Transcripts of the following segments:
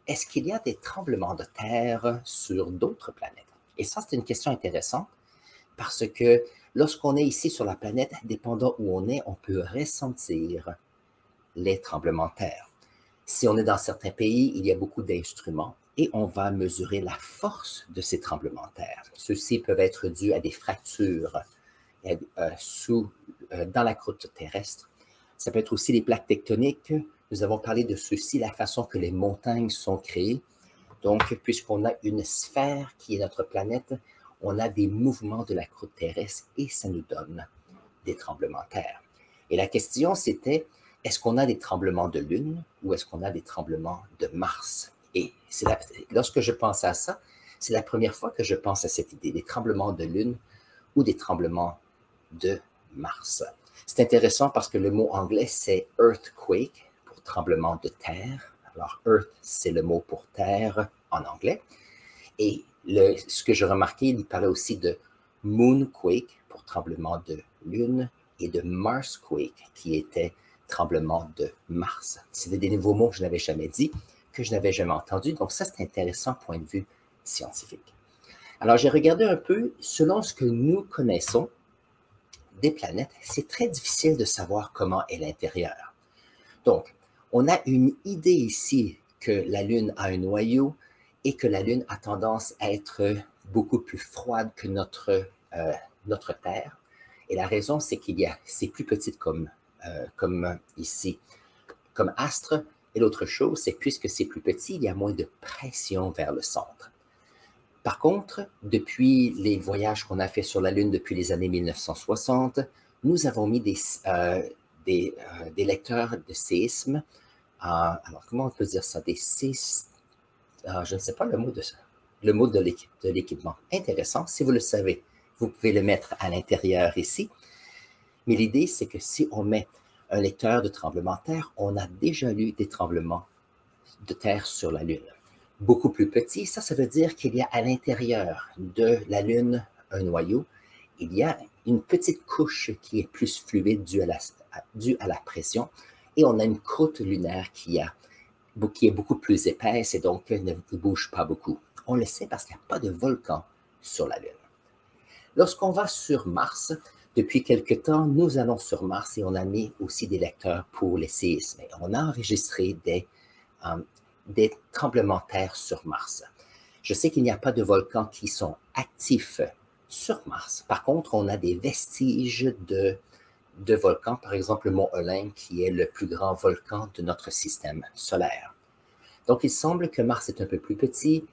est-ce qu'il y a des tremblements de terre sur d'autres planètes? Et ça, c'est une question intéressante parce que lorsqu'on est ici sur la planète, dépendant où on est, on peut ressentir les tremblements de terre. Si on est dans certains pays, il y a beaucoup d'instruments et on va mesurer la force de ces tremblements de terre. Ceux-ci peuvent être dus à des fractures dans la croûte terrestre. Ça peut être aussi les plaques tectoniques. Nous avons parlé de ceci, la façon que les montagnes sont créées. Donc, puisqu'on a une sphère qui est notre planète, on a des mouvements de la croûte terrestre et ça nous donne des tremblements de terre. Et la question, c'était, est-ce qu'on a des tremblements de Lune ou est-ce qu'on a des tremblements de Mars? Et lorsque je pense à ça, c'est la première fois que je pense à cette idée, des tremblements de Lune ou des tremblements de Mars. C'est intéressant parce que le mot anglais, c'est earthquake pour tremblement de terre. Alors, earth, c'est le mot pour terre en anglais. Et ce que j'ai remarqué, il parlait aussi de moonquake pour tremblement de lune et de marsquake qui était tremblement de Mars. C'était des nouveaux mots que je n'avais jamais dit, que je n'avais jamais entendus. Donc ça, c'est intéressant point de vue scientifique. Alors, j'ai regardé un peu, selon ce que nous connaissons des planètes, c'est très difficile de savoir comment est l'intérieur. Donc, on a une idée ici que la Lune a un noyau et que la Lune a tendance à être beaucoup plus froide que notre Terre. Et la raison, c'est c'est plus petit comme ici, comme astre. Et l'autre chose, c'est que puisque c'est plus petit, il y a moins de pression vers le centre. Par contre, depuis les voyages qu'on a fait sur la Lune depuis les années 1960, nous avons mis des lecteurs de séisme. Alors, comment on peut dire ça? Des séismes, je ne sais pas le mot de l'équipement. Intéressant, si vous le savez, vous pouvez le mettre à l'intérieur ici. Mais l'idée, c'est que si on met un lecteur de tremblement de terre, on a déjà eu des tremblements de terre sur la Lune. Beaucoup plus petit, ça veut dire qu'il y a à l'intérieur de la Lune un noyau. Il y a une petite couche qui est plus fluide due à la pression. Et on a une croûte lunaire qui est beaucoup plus épaisse et donc ne bouge pas beaucoup. On le sait parce qu'il n'y a pas de volcan sur la Lune. Lorsqu'on va sur Mars, depuis quelque temps, nous allons sur Mars et on a mis aussi des lecteurs pour les séismes. Et on a enregistré des tremblements de terre sur Mars. Je sais qu'il n'y a pas de volcans qui sont actifs sur Mars. Par contre, on a des vestiges de volcans, par exemple le mont Olympe, qui est le plus grand volcan de notre système solaire. Donc, il semble que Mars est un peu plus petit,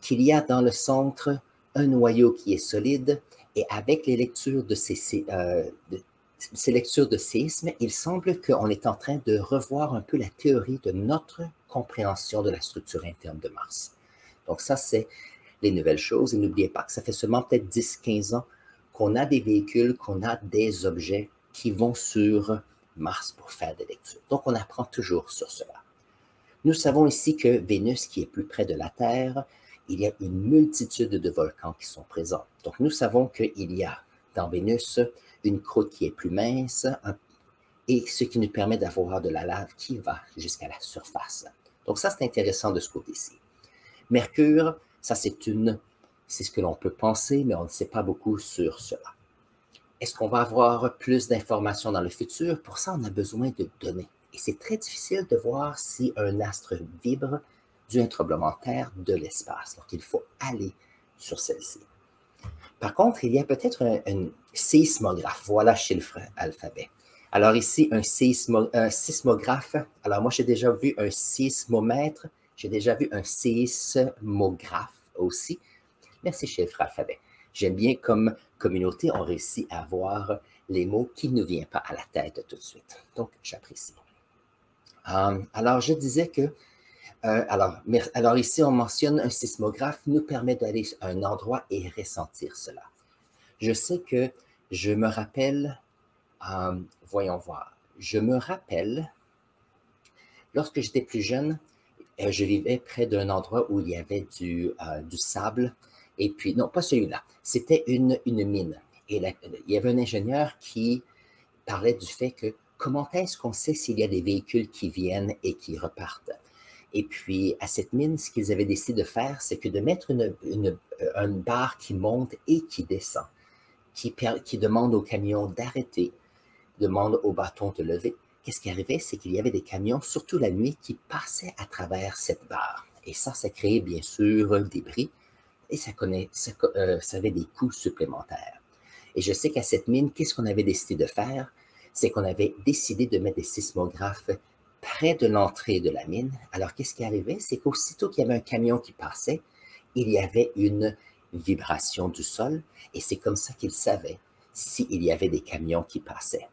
qu'il y a dans le centre un noyau qui est solide, et avec les lectures de ces lectures de séisme, il semble qu'on est en train de revoir un peu la théorie de notre compréhension de la structure interne de Mars. Donc ça, c'est les nouvelles choses. Et n'oubliez pas que ça fait seulement peut-être 10-15 ans qu'on a des véhicules, qu'on a des objets qui vont sur Mars pour faire des lectures. Donc, on apprend toujours sur cela. Nous savons ici que Vénus, qui est plus près de la Terre, il y a une multitude de volcans qui sont présents. Donc, nous savons qu'il y a dans Vénus une croûte qui est plus mince, et ce qui nous permet d'avoir de la lave qui va jusqu'à la surface. Donc ça, c'est intéressant de ce côté-ci. Mercure, ça c'est ce que l'on peut penser, mais on ne sait pas beaucoup sur cela. Est-ce qu'on va avoir plus d'informations dans le futur? Pour ça, on a besoin de données. Et c'est très difficile de voir si un astre vibre d'un tremblement de terre de l'espace. Donc, il faut aller sur celle-ci. Par contre, il y a peut-être un sismographe. Voilà, chiffre alphabet. Alors ici, un sismographe. Alors moi, j'ai déjà vu un sismomètre. J'ai déjà vu un sismographe aussi. Merci, chiffre alphabet. J'aime bien comme communauté, on réussit à voir les mots qui ne viennent pas à la tête tout de suite. Donc, j'apprécie. Alors, je disais que alors ici, on mentionne un sismographe nous permet d'aller à un endroit et ressentir cela. Je sais que je me rappelle, voyons voir, je me rappelle, lorsque j'étais plus jeune, je vivais près d'un endroit où il y avait du sable, et puis, non, pas celui-là, c'était une mine. Et il y avait un ingénieur qui parlait du fait que comment est-ce qu'on sait s'il y a des véhicules qui viennent et qui repartent? Et puis, à cette mine, ce qu'ils avaient décidé de faire, c'est que de mettre une barre qui monte et qui descend, qui demande au camion d'arrêter, demande au bâton de lever. Qu'est-ce qui arrivait? C'est qu'il y avait des camions, surtout la nuit, qui passaient à travers cette barre. Et ça créait bien sûr des bris et ça avait des coûts supplémentaires. Et je sais qu'à cette mine, qu'est-ce qu'on avait décidé de faire? C'est qu'on avait décidé de mettre des sismographes près de l'entrée de la mine. Alors, qu'est-ce qui arrivait? C'est qu'aussitôt qu'il y avait un camion qui passait, il y avait une vibration du sol et c'est comme ça qu'ils savaient s'il y avait des camions qui passaient.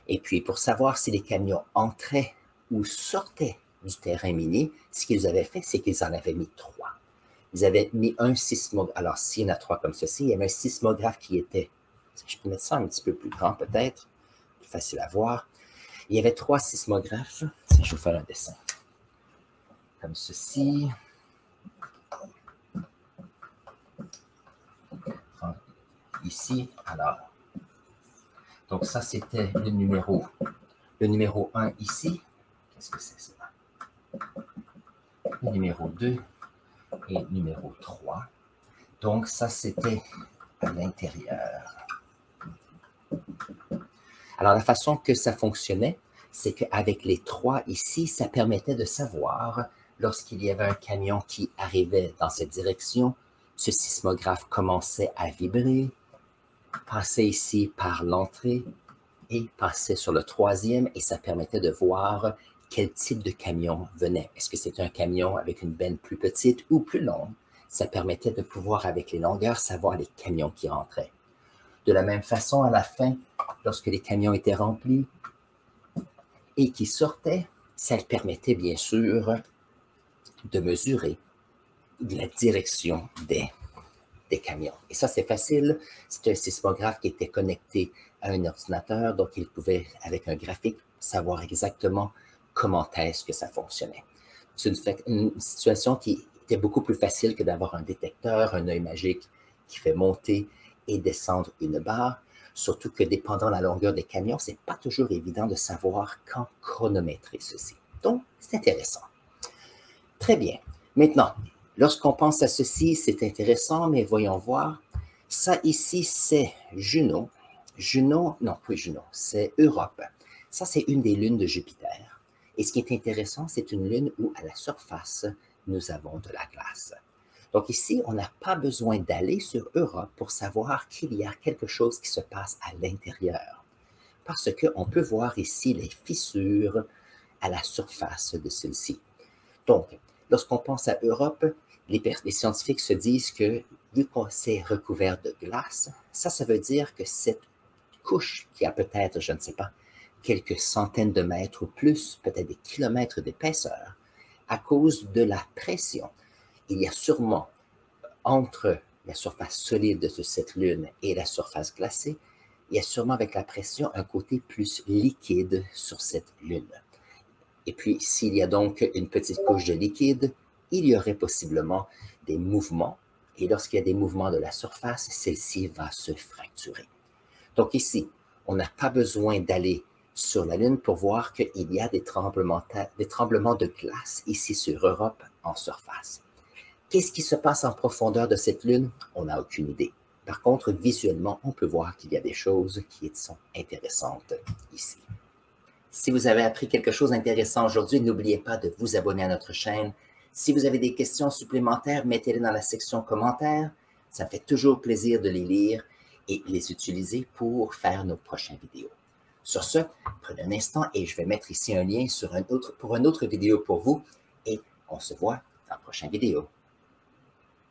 Et puis, pour savoir si les camions entraient ou sortaient du terrain minier, ce qu'ils avaient fait, c'est qu'ils en avaient mis 3. Ils avaient mis un sismographe. Alors, s'il y en a 3 comme ceci, il y avait un sismographe qui était, je peux mettre ça un petit peu plus grand peut-être, plus facile à voir. Il y avait 3 sismographes. Je vais vous faire un dessin. Comme ceci. Ici, alors. Donc, ça, c'était le numéro 1 ici. Qu'est-ce que c'est ça? Le numéro 2 et numéro 3. Donc, ça, c'était à l'intérieur. Alors, la façon que ça fonctionnait, c'est qu'avec les 3 ici, ça permettait de savoir, lorsqu'il y avait un camion qui arrivait dans cette direction, ce sismographe commençait à vibrer, passait ici par l'entrée et passait sur le 3e, et ça permettait de voir quel type de camion venait. Est-ce que c'était un camion avec une benne plus petite ou plus longue? Ça permettait de pouvoir, avec les longueurs, savoir les camions qui rentraient. De la même façon, à la fin, lorsque les camions étaient remplis et qui sortaient, ça permettait bien sûr de mesurer la direction des camions. Et ça, c'est facile. C'est un sismographe qui était connecté à un ordinateur, donc il pouvait, avec un graphique, savoir exactement comment est-ce que ça fonctionnait. C'est une situation qui était beaucoup plus facile que d'avoir un détecteur, un œil magique qui fait monter et descendre une barre, surtout que dépendant de la longueur des camions, ce n'est pas toujours évident de savoir quand chronométrer ceci. Donc, c'est intéressant. Très bien. Maintenant, lorsqu'on pense à ceci, c'est intéressant, mais voyons voir. Ça ici, c'est Juno. Non, pas Juno, c'est Europe. Ça, c'est une des lunes de Jupiter. Et ce qui est intéressant, c'est une lune où, à la surface, nous avons de la glace. Donc ici, on n'a pas besoin d'aller sur Europe pour savoir qu'il y a quelque chose qui se passe à l'intérieur. Parce qu'on peut voir ici les fissures à la surface de celle-ci. Donc, lorsqu'on pense à Europe, les scientifiques se disent que, vu qu'on s'est recouvert de glace, ça veut dire que cette couche qui a peut-être, je ne sais pas, quelques centaines de mètres ou plus, peut-être des kilomètres d'épaisseur, à cause de la pression, il y a sûrement, entre la surface solide de cette lune et la surface glacée, il y a sûrement avec la pression un côté plus liquide sur cette lune. Et puis, s'il y a donc une petite couche de liquide, il y aurait possiblement des mouvements. Et lorsqu'il y a des mouvements de la surface, celle-ci va se fracturer. Donc ici, on n'a pas besoin d'aller sur la Lune pour voir qu'il y a des tremblements de glace ici sur Europe en surface. Qu'est-ce qui se passe en profondeur de cette Lune? On n'a aucune idée. Par contre, visuellement, on peut voir qu'il y a des choses qui sont intéressantes ici. Si vous avez appris quelque chose d'intéressant aujourd'hui, n'oubliez pas de vous abonner à notre chaîne. Si vous avez des questions supplémentaires, mettez-les dans la section commentaires. Ça me fait toujours plaisir de les lire et les utiliser pour faire nos prochaines vidéos. Sur ce, prenez un instant et je vais mettre ici un lien pour une autre vidéo pour vous et on se voit dans la prochaine vidéo.